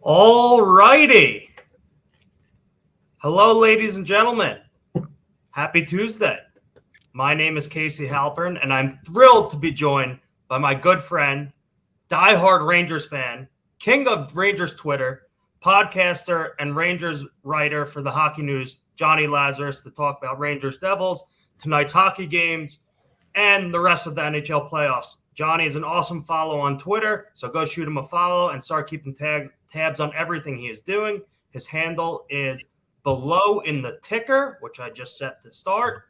All righty. Hello, ladies and gentlemen. Happy Tuesday. My name is Casey Halpern, and I'm thrilled to be joined by my good friend, diehard Rangers fan, king of Rangers Twitter, podcaster, and Rangers writer for the Hockey News, Johnny Lazarus, to talk about Rangers Devils, tonight's hockey games, and the rest of the NHL playoffs. Johnny is an awesome follow on Twitter, so go shoot him a follow and start keeping tabs on everything he is doing. His handle is below in the ticker, which I just set to start.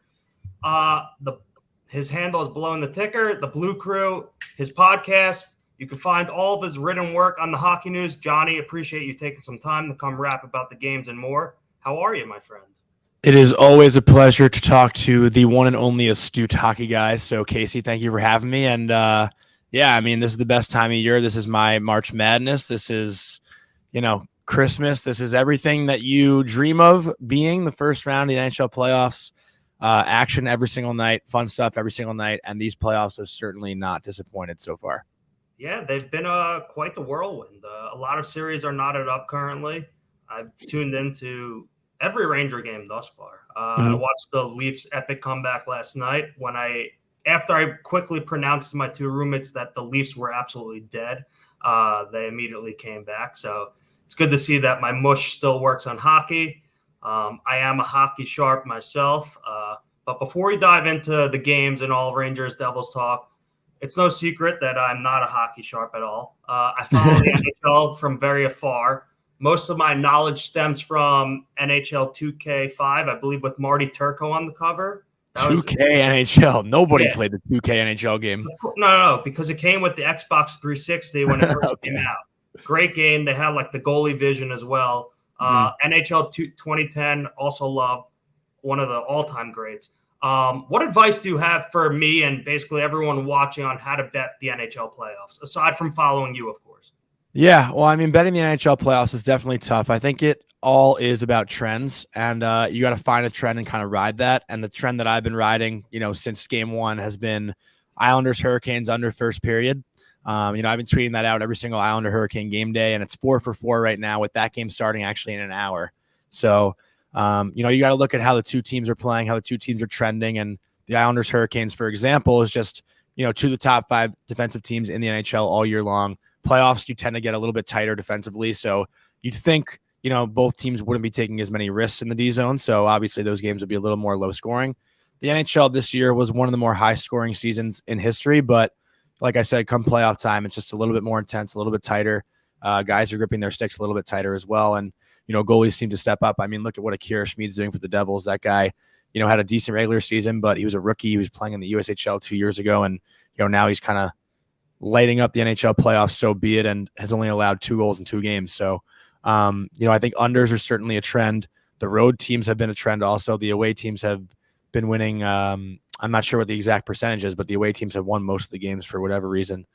His handle is below in the ticker. The Blue Crew, his podcast. You can find all of his written work on the Hockey News. Johnny, appreciate you taking some time to come rap about the games and more. How are you, my friend? It is always a pleasure to talk to the one and only astute hockey guy. So, Casey, thank you for having me. And this is the best time of year. This is my March Madness. This is, Christmas. This is everything that you dream of being the first round of the NHL playoffs. Action every single night, fun stuff every single night. And these playoffs have certainly not disappointed so far. Yeah, they've been quite the whirlwind. A lot of series are knotted up currently. I've tuned into every Ranger game thus far. I watched the Leafs' epic comeback last night after I quickly pronounced to my two roommates that the Leafs were absolutely dead. They immediately came back. So it's good to see that my mush still works on hockey. I am a hockey sharp myself. But before we dive into the games and all Rangers Devils talk, it's no secret that I'm not a hockey sharp at all. I follow the NHL from very afar. Most of my knowledge stems from NHL 2K5, I believe, with Marty Turco on the cover. 2K NHL. Nobody played the 2K NHL game. No, because it came with the Xbox 360 when it first came out. Great game. They had like the goalie vision as well. NHL 2010, also love, one of the all-time greats. What advice do you have for me and basically everyone watching on how to bet the NHL playoffs, aside from following you, of course? Yeah, well, betting the NHL playoffs is definitely tough. I think it all is about trends, and you got to find a trend and kind of ride that. And the trend that I've been riding, since game one has been Islanders Hurricanes under first period. I've been tweeting that out every single Islander Hurricane game day, and it's 4 for 4 right now with that game starting actually in an hour. So, you got to look at how the two teams are playing, how the two teams are trending, and the Islanders Hurricanes, for example, is just, two of the top 5 defensive teams in the NHL all year long. Playoffs, you tend to get a little bit tighter defensively. So you'd think, both teams wouldn't be taking as many risks in the D zone. So obviously those games would be a little more low scoring. The NHL this year was one of the more high scoring seasons in history. But like I said, come playoff time, it's just a little bit more intense, a little bit tighter. Guys are gripping their sticks a little bit tighter as well. And, goalies seem to step up. Look at what Akira Schmid's doing for the Devils. That guy, had a decent regular season, but he was a rookie. He was playing in the USHL 2 years ago. And, now he's kind of lighting up the NHL playoffs, so be it, and has only allowed 2 goals in 2 games. So, I think unders are certainly a trend. The road teams have been a trend also. The away teams have been winning. I'm not sure what the exact percentage is, but the away teams have won most of the games for whatever reason.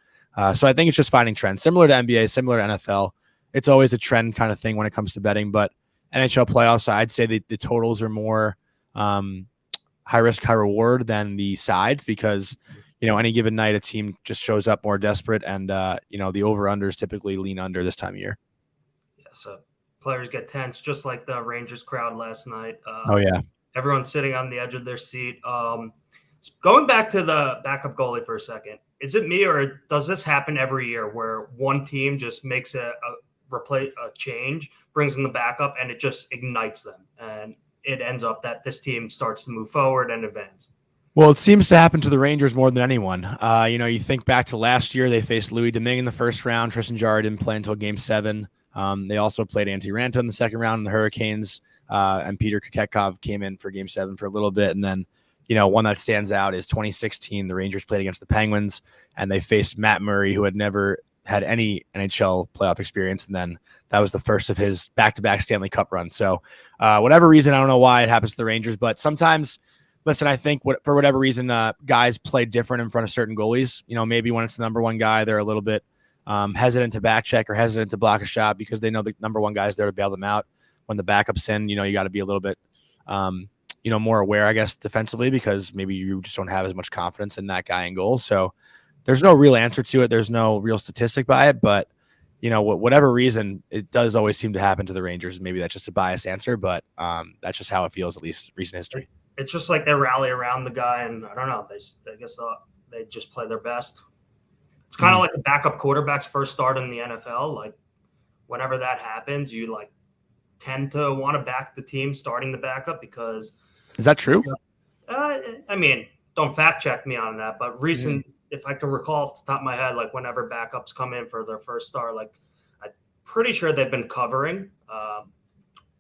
So I think it's just finding trends. Similar to NBA, similar to NFL. It's always a trend kind of thing when it comes to betting. But NHL playoffs, I'd say the totals are more high risk, high reward than the sides because – any given night, a team just shows up more desperate, and the over/unders typically lean under this time of year. Yeah, so players get tense, just like the Rangers crowd last night. Everyone's sitting on the edge of their seat. Going back to the backup goalie for a second, is it me or does this happen every year where one team just makes a change, brings in the backup, and it just ignites them, and it ends up that this team starts to move forward and advance? Well, it seems to happen to the Rangers more than anyone. You think back to last year, they faced Louis Domingue in the first round. Tristan Jarry didn't play until Game 7. They also played Antti Raanta in the second round in the Hurricanes, and Peter Kochetkov came in for Game 7 for a little bit. And then, one that stands out is 2016. The Rangers played against the Penguins, and they faced Matt Murray, who had never had any NHL playoff experience. And then that was the first of his back-to-back Stanley Cup run. So whatever reason, I don't know why it happens to the Rangers, but sometimes – listen, I think for whatever reason, guys play different in front of certain goalies. Maybe when it's the number one guy, they're a little bit hesitant to back check or hesitant to block a shot because they know the number one guy's there to bail them out. When the backup's in, you got to be a little bit, more aware, I guess, defensively because maybe you just don't have as much confidence in that guy in goal. So there's no real answer to it. There's no real statistic by it, but whatever reason, it does always seem to happen to the Rangers. Maybe that's just a biased answer, but that's just how it feels, at least recent history. It's just like they rally around the guy, and I don't know. I guess they just play their best. It's kind of like a backup quarterback's first start in the NFL. Like whenever that happens, you like tend to want to back the team starting the backup because. Is that true? I mean, don't fact check me on that, but if I can recall off the top of my head, like whenever backups come in for their first start, like I'm pretty sure they've been covering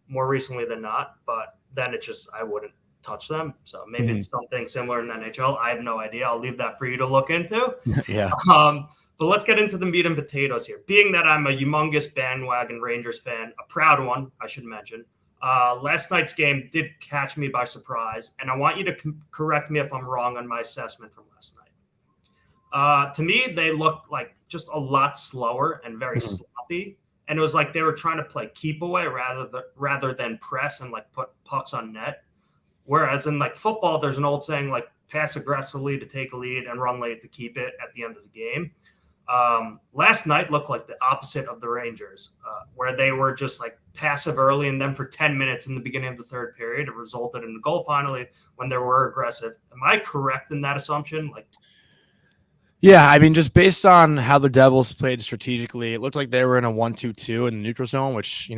more recently than not, but then it's just I wouldn't touch them. So maybe it's something similar in the NHL. I have no idea. I'll leave that for you to look into. Yeah. But let's get into the meat and potatoes here. Being that I'm a humongous bandwagon Rangers fan, a proud one, I should mention, last night's game did catch me by surprise, and I want you to correct me if I'm wrong on my assessment from last night. To me, they looked like just a lot slower and very sloppy, and it was like they were trying to play keep away rather than press and like put pucks on net. Whereas in like football, there's an old saying like pass aggressively to take a lead and run late to keep it at the end of the game. Last night looked like the opposite of the Rangers, where they were just like passive early, and then for 10 minutes in the beginning of the third period, it resulted in the goal finally when they were aggressive. Am I correct in that assumption? Yeah, I mean, just based on how the Devils played strategically, it looked like they were in a 1-2-2 in the neutral zone, which,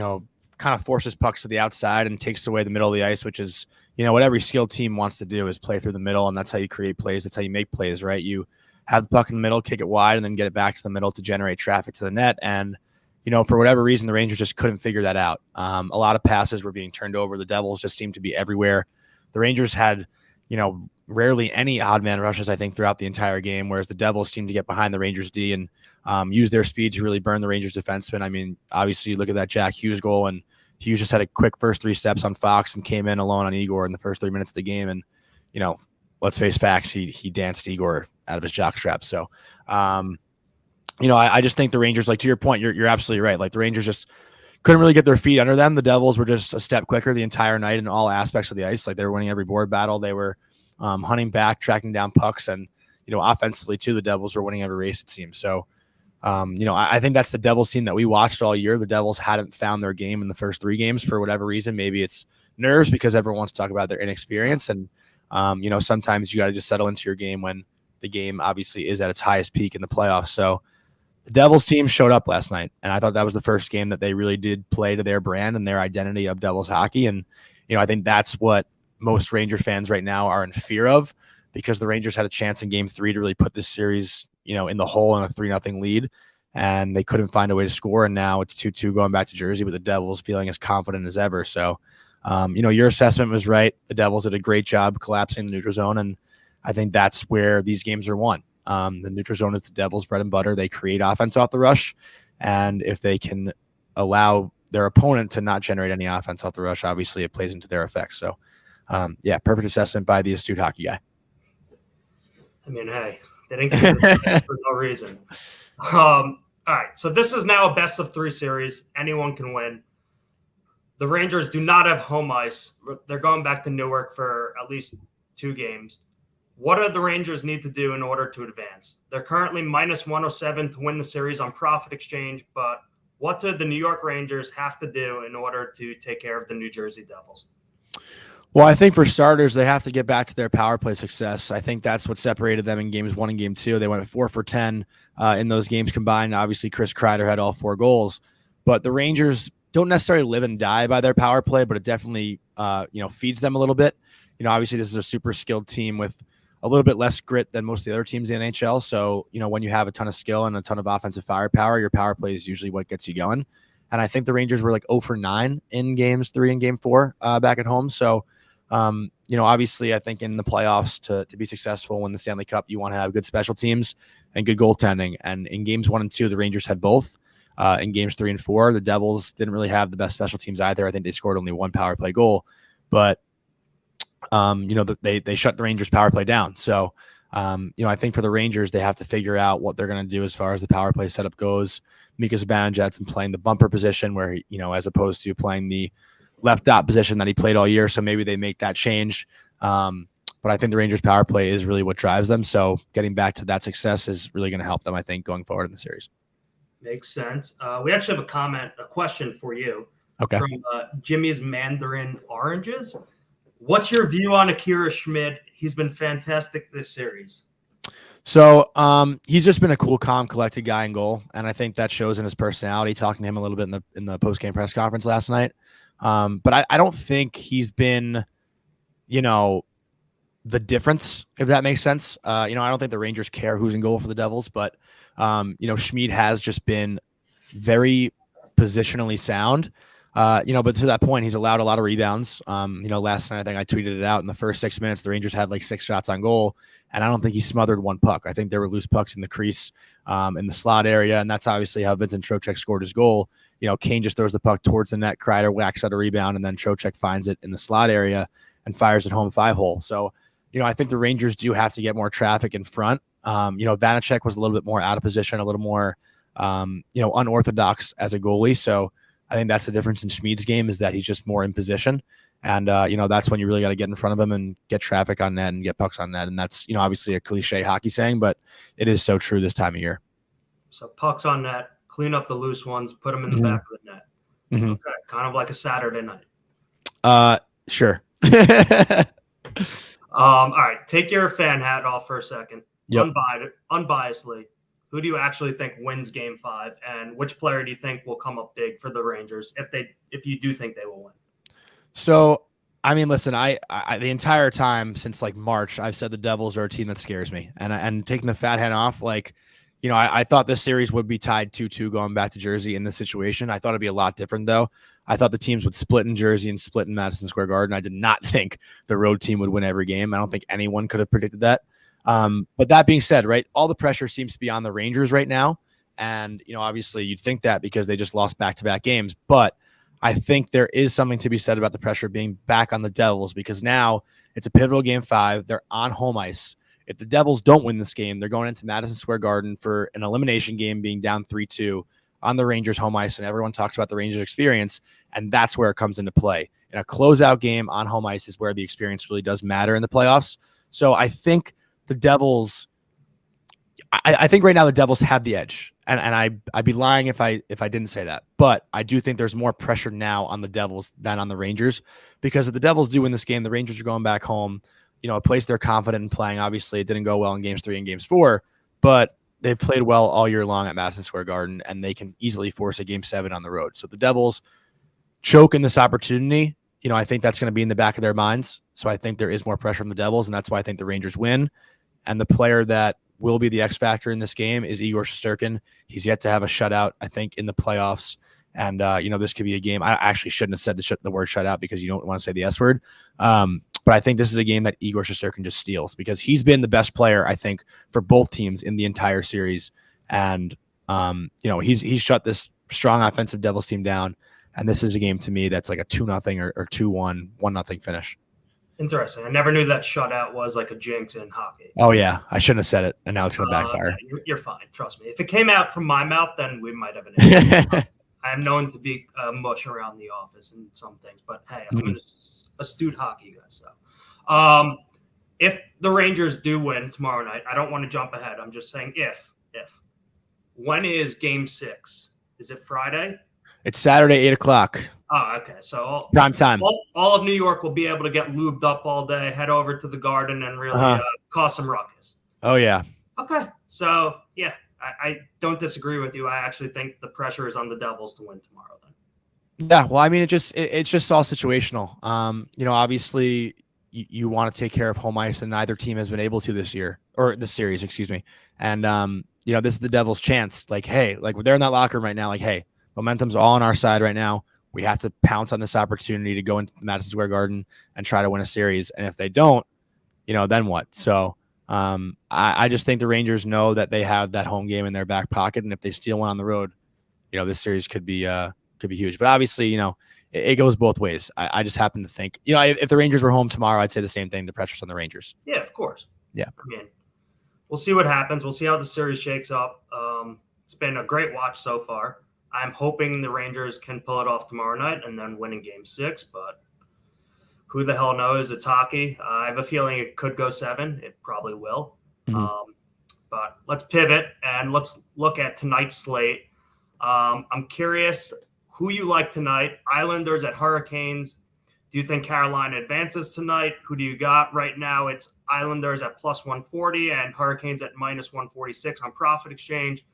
kind of forces pucks to the outside and takes away the middle of the ice, which is, what every skilled team wants to do is play through the middle, and that's how you create plays. That's how you make plays, right? You have the puck in the middle, kick it wide, and then get it back to the middle to generate traffic to the net. And, for whatever reason, the Rangers just couldn't figure that out. A lot of passes were being turned over. The Devils just seemed to be everywhere. The Rangers had, rarely any odd man rushes, I think, throughout the entire game, whereas the Devils seemed to get behind the Rangers D and use their speed to really burn the Rangers defensemen. I mean, obviously, you look at that Jack Hughes goal, and Hughes just had a quick first 3 steps on Fox and came in alone on Igor in the first 3 minutes of the game. And, let's face facts, he danced Igor out of his jockstrap. So, I just think the Rangers, like to your point, you're absolutely right. Like the Rangers just couldn't really get their feet under them. The Devils were just a step quicker the entire night in all aspects of the ice. Like they were winning every board battle. They were hunting back, tracking down pucks, and offensively too, the Devils were winning every race, it seems. So, I think that's the Devils team that we watched all year. The Devils hadn't found their game in the first 3 games for whatever reason. Maybe it's nerves because everyone wants to talk about their inexperience, and sometimes you got to just settle into your game when the game obviously is at its highest peak in the playoffs. So the Devils team showed up last night, and I thought that was the first game that they really did play to their brand and their identity of Devils hockey. And, I think that's what most Ranger fans right now are in fear of, because the Rangers had a chance in game 3 to really put this series, in the hole in a 3-0 lead, and they couldn't find a way to score. And now it's 2-2 going back to Jersey with the Devils feeling as confident as ever. So, your assessment was right. The Devils did a great job collapsing the neutral zone, and I think that's where these games are won. The neutral zone is the Devils' bread and butter. They create offense off the rush, and if they can allow their opponent to not generate any offense off the rush, obviously it plays into their effects. So, perfect assessment by the astute hockey guy. I mean, hey, they didn't get it for no reason. All right, so this is now a best-of-3 series. Anyone can win. The Rangers do not have home ice. They're going back to Newark for at least 2 games. What do the Rangers need to do in order to advance? They're currently minus 107 to win the series on profit exchange, but what do the New York Rangers have to do in order to take care of the New Jersey Devils? Well, I think for starters, they have to get back to their power play success. I think that's what separated them in games 1 and game 2. They went 4 for 10 in those games combined. Obviously, Chris Kreider had all 4 goals, but the Rangers don't necessarily live and die by their power play, but it definitely, feeds them a little bit. Obviously this is a super skilled team with a little bit less grit than most of the other teams in the NHL. So, when you have a ton of skill and a ton of offensive firepower, your power play is usually what gets you going. And I think the Rangers were like 0 for 9 in games 3 and game 4 back at home. So, obviously I think in the playoffs to be successful, win the Stanley Cup, you want to have good special teams and good goaltending. And in games 1 and 2, the Rangers had both. In games 3 and 4, the Devils didn't really have the best special teams either. I think they scored only 1 power play goal, but they shut the Rangers power play down. So, I think for the Rangers, they have to figure out what they're going to do as far as the power play setup goes. Mika Zibanejad's been playing the bumper position where, as opposed to playing the left dot position that he played all year. So maybe they make that change. But I think the Rangers power play is really what drives them. So getting back to that success is really going to help them, I think, going forward in the series. Makes sense. We actually have a question for you Okay. from Jimmy's Mandarin Oranges. What's your view on Akira Schmid? He's been fantastic this series. So he's just been a cool, calm, collected guy in goal, and I think that shows in his personality. Talking to him a little bit in the post game press conference last night, but I don't think he's been, the difference, if that makes sense. I don't think the Rangers care who's in goal for the Devils, but Schmid has just been very positionally sound. But to that point, he's allowed a lot of rebounds. Last night I think I tweeted it out. In the first 6 minutes, the Rangers had like 6 shots on goal, and I don't think he smothered one puck. I think there were loose pucks in the crease, in the slot area, and that's obviously how Vincent Trocheck scored his goal. Kane just throws the puck towards the net, Kreider whacks out a rebound, and then Trocheck finds it in the slot area and fires it home 5-hole. So, I think the Rangers do have to get more traffic in front. Vanacek was a little bit more out of position, a little more, unorthodox as a goalie. So I think that's the difference in Schmid's game, is that he's just more in position. And, that's when you really got to get in front of him and get traffic on net and get pucks on net. And that's, obviously a cliche hockey saying, but it is so true this time of year. So pucks on net, clean up the loose ones, put them in the back of the net. Mm-hmm. Okay, kind of like a Saturday night. Sure. All right, take your fan hat off for a second. Yep. Unbiasedly, who do you actually think wins Game 5, and which player do you think will come up big for the Rangers if you do think they will win? So, I mean, listen, I the entire time since like March, I've said the Devils are a team that scares me, and taking the fat hat off, I thought this series would be tied 2-2 going back to Jersey in this situation. I thought it'd be a lot different, though. I thought the teams would split in Jersey and split in Madison Square Garden. I did not think the road team would win every game. I don't think anyone could have predicted that. But that being said, right, all the pressure seems to be on the Rangers right now. And, obviously you'd think that because they just lost back-to-back games. But I think there is something to be said about the pressure being back on the Devils, because now it's a pivotal Game 5. They're on home ice. If the Devils don't win this game, they're going into Madison Square Garden for an elimination game, being down 3-2 on the Rangers home ice. And everyone talks about the Rangers experience, and that's where it comes into play. In a closeout game on home ice is where the experience really does matter in the playoffs. So I think the Devils, I think right now the Devils have the edge. And I'd be lying if I didn't say that. But I do think there's more pressure now on the Devils than on the Rangers, because if the Devils do win this game, the Rangers are going back home, a place they're confident in playing. Obviously, it didn't go well in Games 3 and Games 4, but they've played well all year long at Madison Square Garden, and they can easily force a Game 7 on the road. So the Devils choke in this opportunity. I think that's going to be in the back of their minds. So I think there is more pressure on the Devils, and that's why I think the Rangers win. And the player that will be the X factor in this game is Igor Shesterkin. He's yet to have a shutout, I think, in the playoffs. And, this could be a game. I actually shouldn't have said the word shutout, because you don't want to say the S word. But I think this is a game that Igor Shesterkin just steals, because he's been the best player, I think, for both teams in the entire series. And, he's shut this strong offensive Devils team down. And this is a game to me that's like a 2-0 or 2-1, 1-0 finish. Interesting. I never knew that shutout was like a jinx in hockey. Oh, yeah. I shouldn't have said it, and now it's going to backfire. Yeah, you're fine. Trust me. If it came out from my mouth, then we might have an issue. I am known to be mush around the office and some things, but hey, I'm an astute hockey guy. So if the Rangers do win tomorrow night, I don't want to jump ahead. I'm just saying if. When is Game 6? Is it Friday? It's Saturday, 8 o'clock. Oh, okay. So prime time. All of New York will be able to get lubed up all day, head over to the Garden, and really cause some ruckus. Oh, yeah. Okay. So, yeah, I don't disagree with you. I actually think the pressure is on the Devils to win tomorrow then. Yeah, well, I mean, it's just all situational. Obviously you want to take care of home ice, and neither team has been able to this series, excuse me. And, this is the Devils' chance. Like, hey, like they're in that locker room right now. Like, hey, momentum's all on our side right now. We have to pounce on this opportunity to go into Madison Square Garden and try to win a series. And if they don't, then what? So I just think the Rangers know that they have that home game in their back pocket. And if they steal one on the road, this series could be huge. But obviously, it goes both ways. I just happen to think, if the Rangers were home tomorrow, I'd say the same thing. The pressure's on the Rangers. Yeah, of course. Yeah. I mean, we'll see what happens. We'll see how the series shakes up. It's been a great watch so far. I'm hoping the Rangers can pull it off tomorrow night and then win in Game 6, but who the hell knows? It's hockey. I have a feeling it could go 7. It probably will. Mm-hmm. But let's pivot and let's look at tonight's slate. I'm curious who you like tonight. Islanders at Hurricanes. Do you think Carolina advances tonight? Who do you got right now? It's Islanders at plus 140 and Hurricanes at minus 146 on Profit Exchange.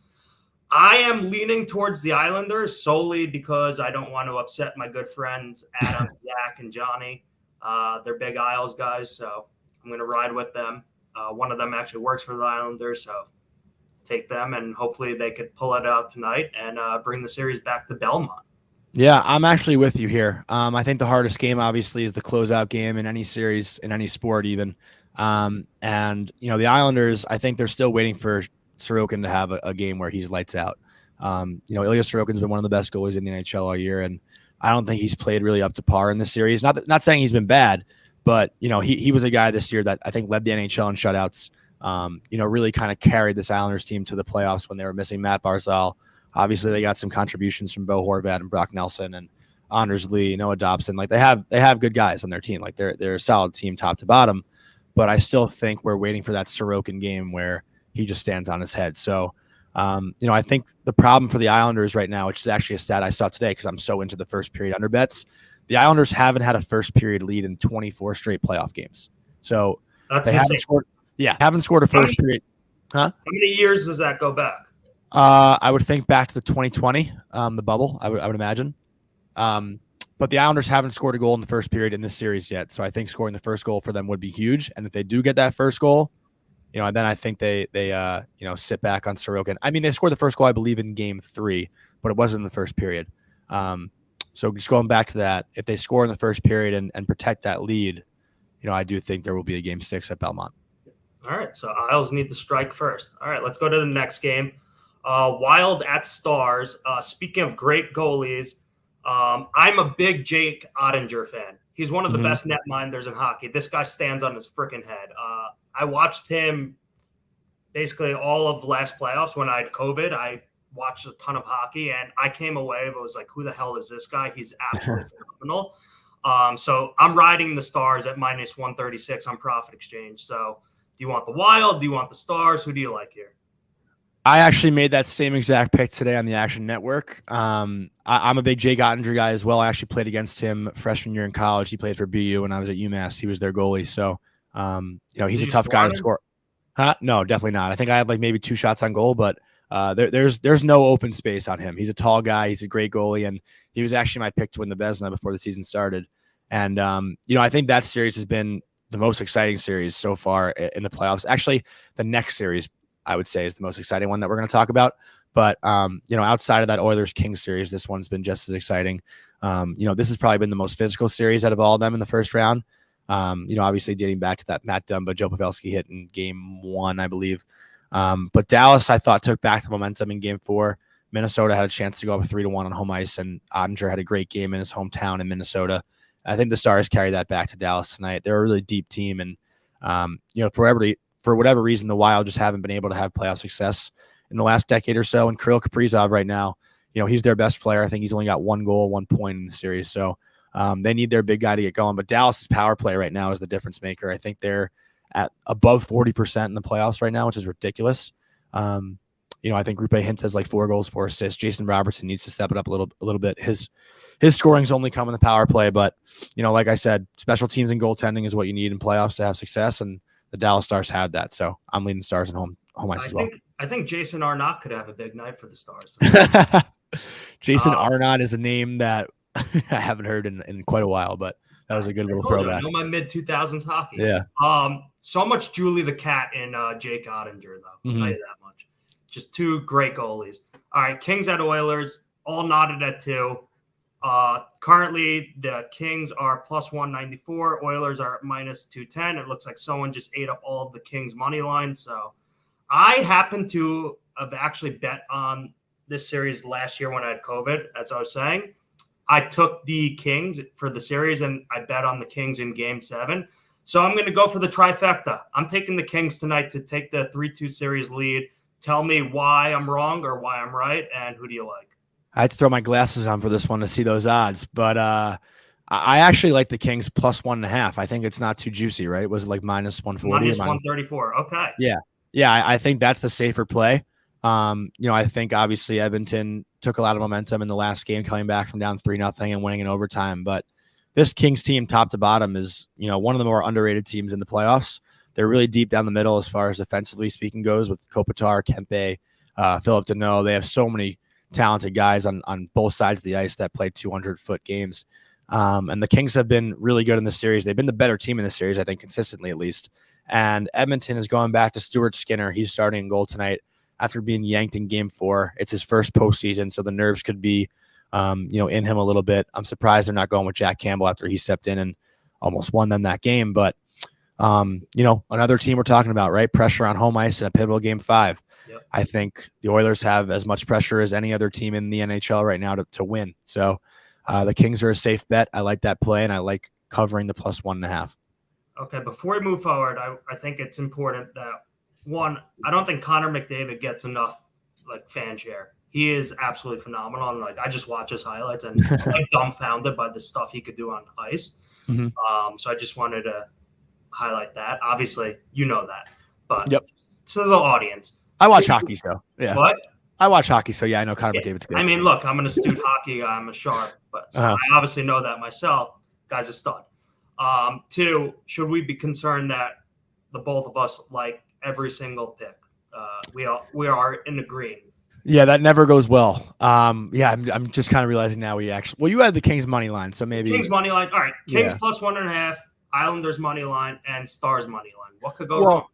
I am leaning towards the Islanders solely because I don't want to upset my good friends Adam, Zach, and Johnny. They're big Isles guys, so I'm going to ride with them. One of them actually works for the Islanders, so take them, and hopefully they could pull it out tonight and bring the series back to Belmont. Yeah, I'm actually with you here. I think the hardest game obviously is the closeout game in any series, in any sport even. And, the Islanders, I think they're still waiting for Sorokin to have a game where he's lights out. Ilya Sorokin's been one of the best goalies in the NHL all year, and I don't think he's played really up to par in this series. Not saying he's been bad, but, he was a guy this year that I think led the NHL in shutouts, really kind of carried this Islanders team to the playoffs when they were missing Matt Barzal. Obviously, they got some contributions from Bo Horvat and Brock Nelson and Anders Lee, Noah Dobson. Like they have good guys on their team. Like they're a solid team top to bottom. But I still think we're waiting for that Sorokin game where he just stands on his head. So, I think the problem for the Islanders right now, which is actually a stat I saw today because I'm so into the first period under bets, the Islanders haven't had a first period lead in 24 straight playoff games. So that's they haven't scored. Yeah, haven't scored a first period. Huh? How many years does that go back? I would think back to the 2020, the bubble. I would imagine. But the Islanders haven't scored a goal in the first period in this series yet. So I think scoring the first goal for them would be huge. And if they do get that first goal, then I think they sit back on Sorokin. I mean, they scored the first goal, I believe, in Game 3, but it wasn't in the first period. So just going back to that, if they score in the first period and protect that lead, I do think there will be a Game 6 at Belmont. All right, so Isles need to strike first. All right, let's go to the next game. Wild at Stars. Speaking of great goalies, I'm a big Jake Ottinger fan. He's one of the best netminders in hockey. This guy stands on his freaking head. I watched him basically all of last playoffs when I had COVID. I watched a ton of hockey, and I came away and was like, who the hell is this guy? He's absolutely phenomenal. So I'm riding the Stars at minus 136 on Profit Exchange. So do you want the Wild? Do you want the Stars? Who do you like here? I actually made that same exact pick today on the Action Network. I'm a big Jake Ottinger guy as well. I actually played against him freshman year in college. He played for BU when I was at UMass. He was their goalie. So, he's a tough guy to score. Huh? No, definitely not. I think I had like maybe 2 shots on goal, but there's no open space on him. He's a tall guy. He's a great goalie, and he was actually my pick to win the Vezina before the season started. And, I think that series has been the most exciting series so far in the playoffs. Actually, the next series, I would say, is the most exciting one that we're going to talk about. But, outside of that Oilers-Kings series, this one's been just as exciting. This has probably been the most physical series out of all of them in the first round. Obviously dating back to that Matt Dumba, Joe Pavelski hit in Game 1, I believe. But Dallas, I thought, took back the momentum in Game 4. Minnesota had a chance to go up 3-1 on home ice, and Ottinger had a great game in his hometown in Minnesota. I think the Stars carry that back to Dallas tonight. They're a really deep team, and, for whatever reason, the Wild just haven't been able to have playoff success in the last decade or so. And Kirill Kaprizov right now, he's their best player. I think he's only got 1 goal, 1 point in the series. So they need their big guy to get going. But Dallas's power play right now is the difference maker. I think they're at above 40% in the playoffs right now, which is ridiculous. I think Rupe Hintz has like 4 goals, 4 assists. Jason Robertson needs to step it up a little bit. His scoring's only come in the power play, but like I said, special teams and goaltending is what you need in playoffs to have success, and the Dallas Stars have that. So I'm leading Stars and home ice as well. I think Jason Arnott could have a big night for the Stars. Jason Arnott is a name that I haven't heard in quite a while, but that was a good little throwback. I know my mid-2000s hockey. Yeah. So much Julie the Cat in Jake Ottinger, though. I'll tell you that much. Just 2 great goalies. All right, Kings at Oilers, all knotted at 2. Currently, the Kings are plus 194. Oilers are minus 210. It looks like someone just ate up all of the Kings' money line. So I happen to have actually bet on this series last year when I had COVID, as I was saying. I took the Kings for the series, and I bet on the Kings in Game 7. So I'm going to go for the trifecta. I'm taking the Kings tonight to take the 3-2 series lead. Tell me why I'm wrong or why I'm right, and who do you like? I had to throw my glasses on for this one to see those odds, but I actually like the Kings plus 1.5. I think it's not too juicy, right? Was it like minus 140? Minus 134. Okay. Yeah. I think that's the safer play. I think obviously Edmonton took a lot of momentum in the last game, coming back from down 3-0 and winning in overtime. But this Kings team, top to bottom, is one of the more underrated teams in the playoffs. They're really deep down the middle as far as defensively speaking goes, with Kopitar, Kempe, Philip Deneau. They have so many talented guys on both sides of the ice that play 200-foot games. And the Kings have been really good in the series. They've been the better team in the series, I think, consistently at least. And Edmonton is going back to Stuart Skinner. He's starting in goal tonight after being yanked in Game 4. It's his first postseason, so the nerves could be, in him a little bit. I'm surprised they're not going with Jack Campbell after he stepped in and almost won them that game. But, another team we're talking about, right? Pressure on home ice in a pivotal Game 5. Yep. I think the Oilers have as much pressure as any other team in the NHL right now to win. So the Kings are a safe bet. I like that play, and I like covering the +1.5. Okay, before we move forward, I think it's important that, one, I don't think Connor McDavid gets enough fan share. He is absolutely phenomenal. And I just watch his highlights and I'm dumbfounded by the stuff he could do on ice. Mm-hmm. So I just wanted to highlight that. Obviously, you know that, but yep. To the audience, I watch hockey, so yeah. What? I watch hockey, so yeah, I know Connor McDavid's good. I mean, look, I'm an astute hockey guy. I'm a sharp, but I obviously know that myself. Guy's a stud. 2, should we be concerned that the both of us like every single pick? We are in the green. Yeah, that never goes well. I'm just kind of realizing now you had the Kings money line, so maybe Kings money line. All right, Kings +1.5, Islanders money line, and Stars money line. What could go wrong?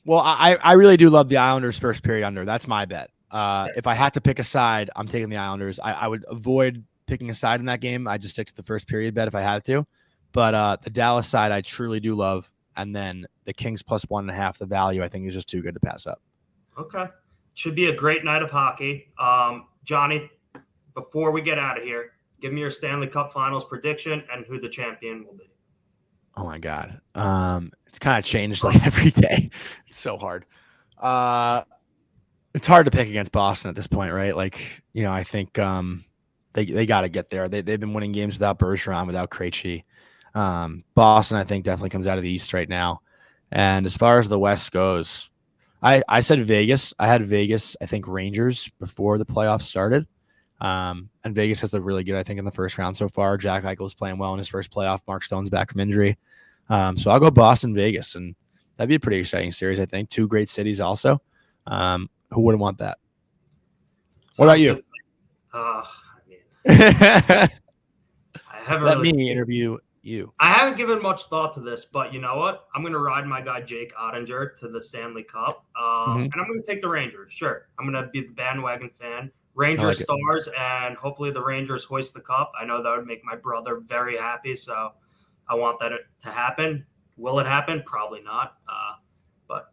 Well, I really do love the Islanders first period under. That's my bet. If I had to pick a side, I'm taking the Islanders. I would avoid picking a side in that game. I just stick to the first period bet if I had to. But the Dallas side, I truly do love. And then the Kings +1.5, the value, I think is just too good to pass up. Okay. Should be a great night of hockey. Johnny, before we get out of here, give me your Stanley Cup Finals prediction and who the champion will be. Oh, my God. It's kind of changed every day. It's so hard. It's hard to pick against Boston at this point, right? I think they got to get there. They've been winning games without Bergeron, without Krejci. Boston, I think, definitely comes out of the East right now. And as far as the West goes, I said Vegas. I had Vegas, I think Rangers before the playoffs started. And Vegas has looked really good, I think, in the first round so far. Jack Eichel's playing well in his first playoff. Mark Stone's back from injury. So I'll go Boston, Vegas, and that'd be a pretty exciting series, I think. 2 great cities also. Who wouldn't want that? What about you? I haven't Let me interview you. I haven't given much thought to this, but you know what? I'm going to ride my guy Jake Ottinger to the Stanley Cup, and I'm going to take the Rangers. Sure, I'm going to be the bandwagon fan. Rangers Stars, and hopefully the Rangers hoist the cup. I know that would make my brother very happy, so I want that to happen. Will it happen? Probably not, but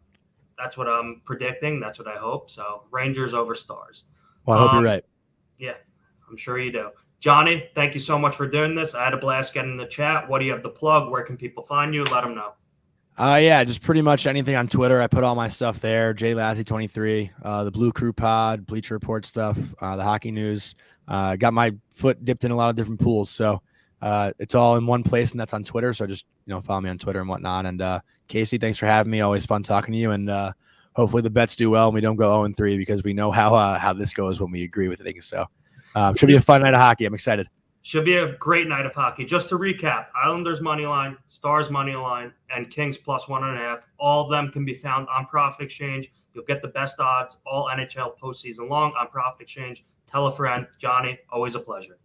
that's what I'm predicting. That's what I hope. So Rangers over Stars. Well, I hope you're right. Yeah, I'm sure you do. Johnny, thank you so much for doing this. I had a blast getting in the chat. What do you have to plug? Where can people find you? Let them know. Just pretty much anything on Twitter. I put all my stuff there. JLazzy23, the Blue Crew Pod, Bleacher Report stuff, the hockey news. Got my foot dipped in a lot of different pools. So it's all in one place, and that's on Twitter. So just, follow me on Twitter and whatnot. And Casey, thanks for having me. Always fun talking to you. And hopefully the bets do well and we don't go 0-3 because we know how this goes when we agree with things. So should be a fun night of hockey. I'm excited. Should be a great night of hockey. Just to recap, Islanders money line, Stars money line, and Kings +1.5. All of them can be found on Profit Exchange. You'll get the best odds all NHL postseason long on Profit Exchange. Tell a friend. Johnny, always a pleasure.